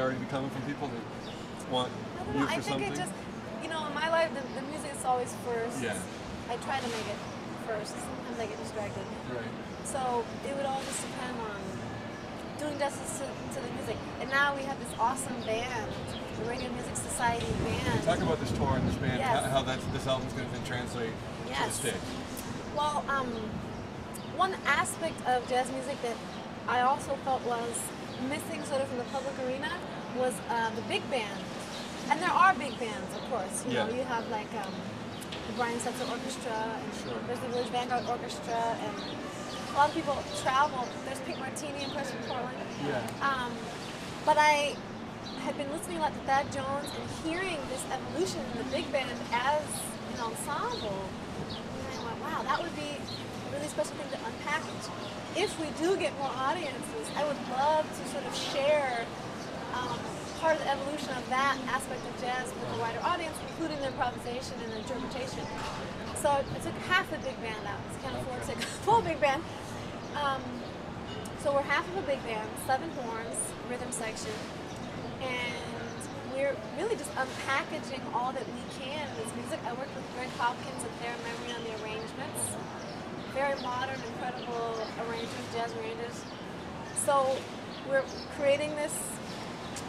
already be coming from people that want you for something? I think it just, you know, in my life, the music is always first. Yeah. I try to make it first. Sometimes I get distracted. Right. So it would all just depend on doing justice to the music. And now we have this awesome band, the Radio Music Society band. Talk about this tour and this band, Yes. how this album's going to then translate to the stage. Well, one aspect of jazz music that I also felt was missing sort of from the public arena was the big band. And there are big bands, of course. You know, you have like the Brian Setzer Orchestra, and there's the Village Vanguard Orchestra, and a lot of people travel. There's Pink Martini in Preston, Portland. Yeah. But I had been listening a lot to Thad Jones and hearing this evolution in the big band as an ensemble. And I went, wow, that would be a really special thing to unpackage. If we do get more audiences, I would love to sort of share part of the evolution of that aspect of jazz with a wider audience, including the improvisation and the interpretation. So I took half the big band out. I can't afford to take a full big band. So we're half of a big band, 7 horns, rhythm section, and we're really just unpackaging all that we can in this music. I worked with Greg Hopkins at Their Memory on the arrangements. Very modern, incredible arrangers, jazz arrangers. So we're creating this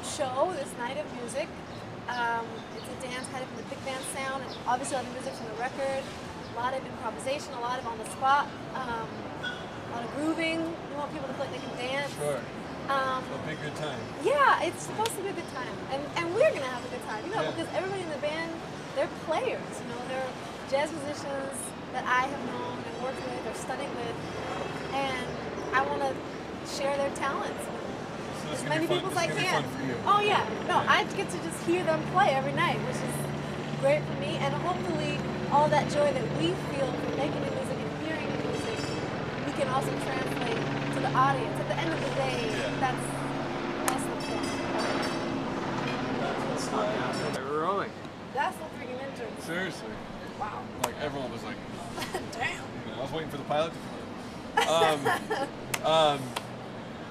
show, this night of music. It's a dance kind of from the big band sound, and obviously all the music from the record. A lot of improvisation, a lot of on the spot, a lot of grooving. We want people to feel like they can dance. Sure. It'll be a good time. Yeah, it's supposed to be a good time, and we're gonna have a good time, you know, because everybody in the band, they're players, you know, they're jazz musicians that I have known and worked with or studied with, and I want to share their talents with as many people as I can. Oh yeah, no, I get to just hear them play every night, which is great for me, and hopefully all that joy that we feel from making the music and hearing the music, we can also translate to the audience. At the end of the day, that's the point. That's what's we're rolling. That's the freaking intro. Seriously. Wow. Like everyone was like, damn. You know, I was waiting for the pilot to come.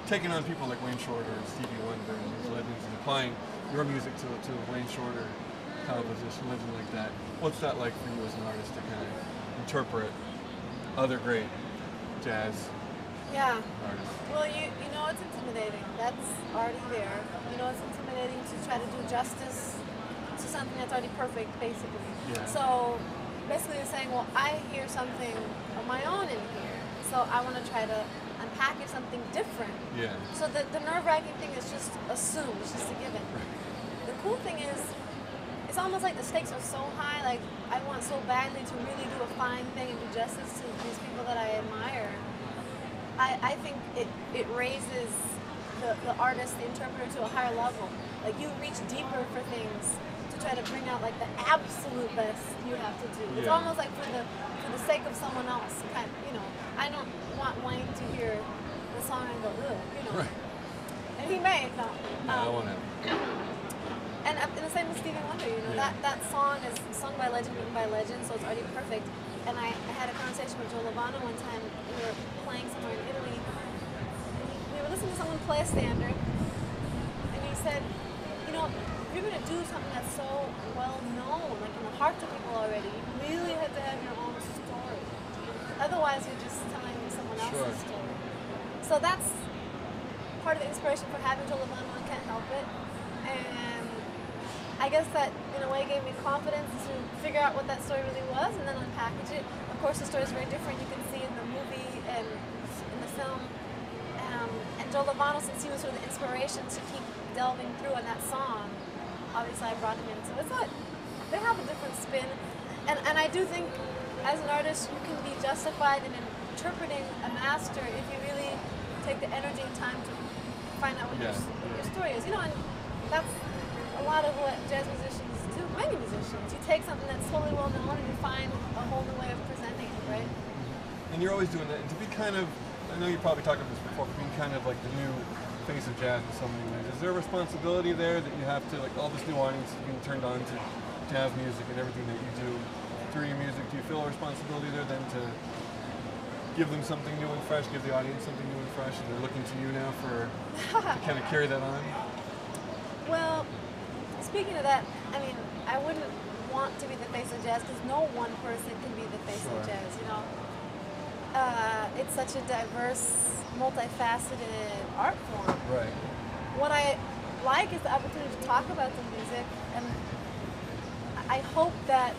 Taking on people like Wayne Shorter and Stevie Wonder and these legends and applying your music to a Wayne Shorter composition, legend like that. What's that like for you as an artist to kind of interpret other great jazz artists? Well, you know it's intimidating. That's already there. You know it's intimidating to try to do justice to something that's already perfect, basically. Yeah. So basically you're saying, well, I hear something of my own in here, so I want to try to unpackage something different. Yeah. So the nerve-wracking thing is just assumed, it's just a given. The cool thing is, it's almost like the stakes are so high, like I want so badly to really do a fine thing and do justice to these people that I admire. I think it raises the artist, the interpreter to a higher level. Like you reach deeper for things to try to bring out like the absolute best you have to do. It's almost like for the sake of someone else. Kind of, you know, I don't want Wayne to hear the song and go, ugh, you know. Right. And he may, no. I want to. And the same with Stevie Wonder, you know, that song is sung by legend, written by legend, so it's already perfect. And I had a conversation with Joe Lovano one time, and we were playing somewhere in Italy, and we were listening to someone play a standard, and he said, you know, if you're going to do something that's so well known, like in the hearts of people already, you really have to have your own story. Otherwise, you're just telling someone else's story. So that's part of the inspiration for having Joe Lovano, I can't help it. And I guess that, in a way, gave me confidence to figure out what that story really was and then unpackage it. Of course, the story is very different. You can see in the movie and in the film. And Joe Lovano, since he was sort of the inspiration to keep delving through on that song, obviously I brought him in. So it's like, they have a different spin. And I do think, as an artist, you can be justified in interpreting a master if you really take the energy and time to find out what your story is. You know, and that's a lot of what jazz musicians do, many musicians. You take something that's totally well known and you find a whole new way of presenting it, right? And you're always doing that. And to be kind of, I know you probably talked about this before, but being kind of like the new face of jazz in so many ways. Is there a responsibility there that you have to, like all this new audience is being turned on to jazz music and everything that you do through your music? Do you feel a responsibility there then to give them something new and fresh, give the audience something new and fresh, and they're looking to you now for to kind of carry that on? Well, speaking of that, I mean, I wouldn't want to be the face of jazz because no one person can be the face of jazz, you know. It's such a diverse, multifaceted art form. Right. What I like is the opportunity to talk about the music, and I hope that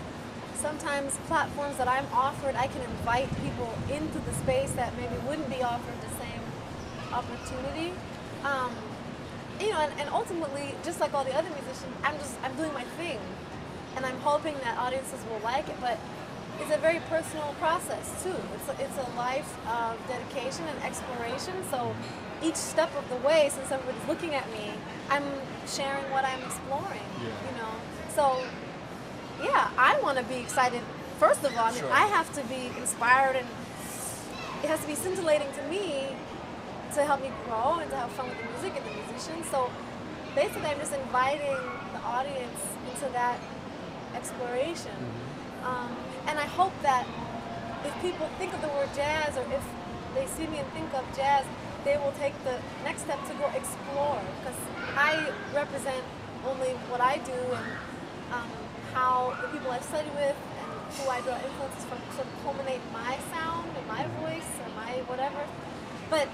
sometimes platforms that I'm offered, I can invite people into the space that maybe wouldn't be offered the same opportunity. You know, and ultimately, just like all the other musicians, I'm doing my thing, and I'm hoping that audiences will like it. But it's a very personal process too. It's a life of dedication and exploration. So each step of the way, since everybody's looking at me, I'm sharing what I'm exploring. Yeah. You know, so yeah, I want to be excited. First of all, I mean, I have to be inspired, and it has to be scintillating to me to help me grow and to have fun with the music and the musicians. So basically, I'm just inviting the audience into that exploration. And I hope that if people think of the word jazz, or if they see me and think of jazz, they will take the next step to go explore. Because I represent only what I do and how the people I study with and who I draw influences from sort of culminate my sound and my voice or my whatever. But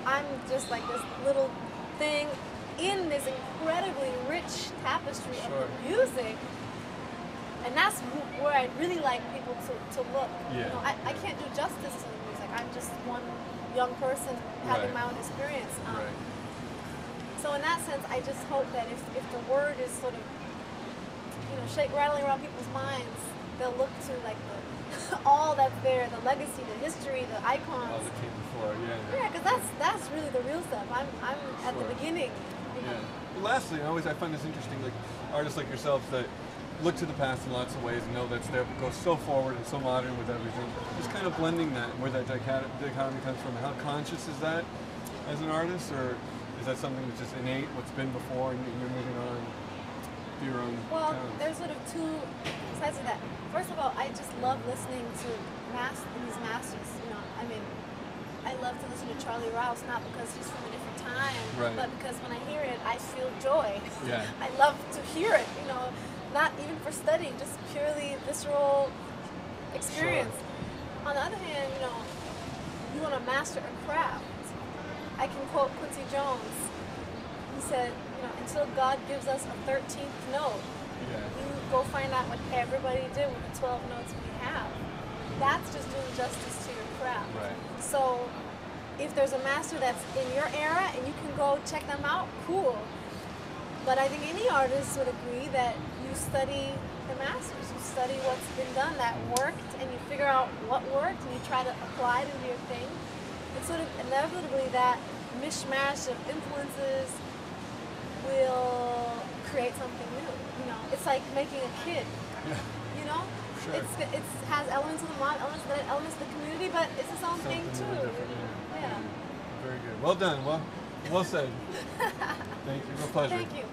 I'm just like this little thing in this incredibly rich tapestry of the music. And that's where I'd really like people to look. Yeah. You know, I can't do justice to the music. I'm just one young person having my own experience. So in that sense, I just hope that if the word is sort of, you know, rattling around people's minds, they'll look to like all that's there, the legacy, the history, the icons. All that came before, Yeah, because that's really the real stuff. I'm at the beginning. You know? Well, lastly, I find this interesting, like artists like yourselves that look to the past in lots of ways and know that's there, but go so forward and so modern with everything. Just kind of blending that, where that dichotomy comes from. How conscious is that as an artist, or is that something that's just innate, what's been before, and you're moving on to your own Well, talent? there's sort of two sides of that. First of all, I just love listening to these masters. You know, I mean, I love to listen to Charlie Rouse, not because he's from a different time, but because when I hear it, I feel joy. Yeah. I love to hear it, you know, not even for study, just purely visceral experience. On the other hand, you know, you want to master a craft. I can quote Quincy Jones. He said, you know, until God gives us a 13th note, you go find out what everybody did with the 12 notes we have. That's just doing justice to your craft. So if there's a master that's in your era and you can go check them out, cool. But I think any artist would agree that you study the masters, you study what's been done that worked, and you figure out what worked, and you try to apply it into your thing. And sort of inevitably that mishmash of influences will create something new. You know, it's like making a kid. You know, it has elements of the mob, elements of the community, but it's its own thing too. Yeah. Very good. Well done. Well said. Thank you. Real pleasure. Thank you.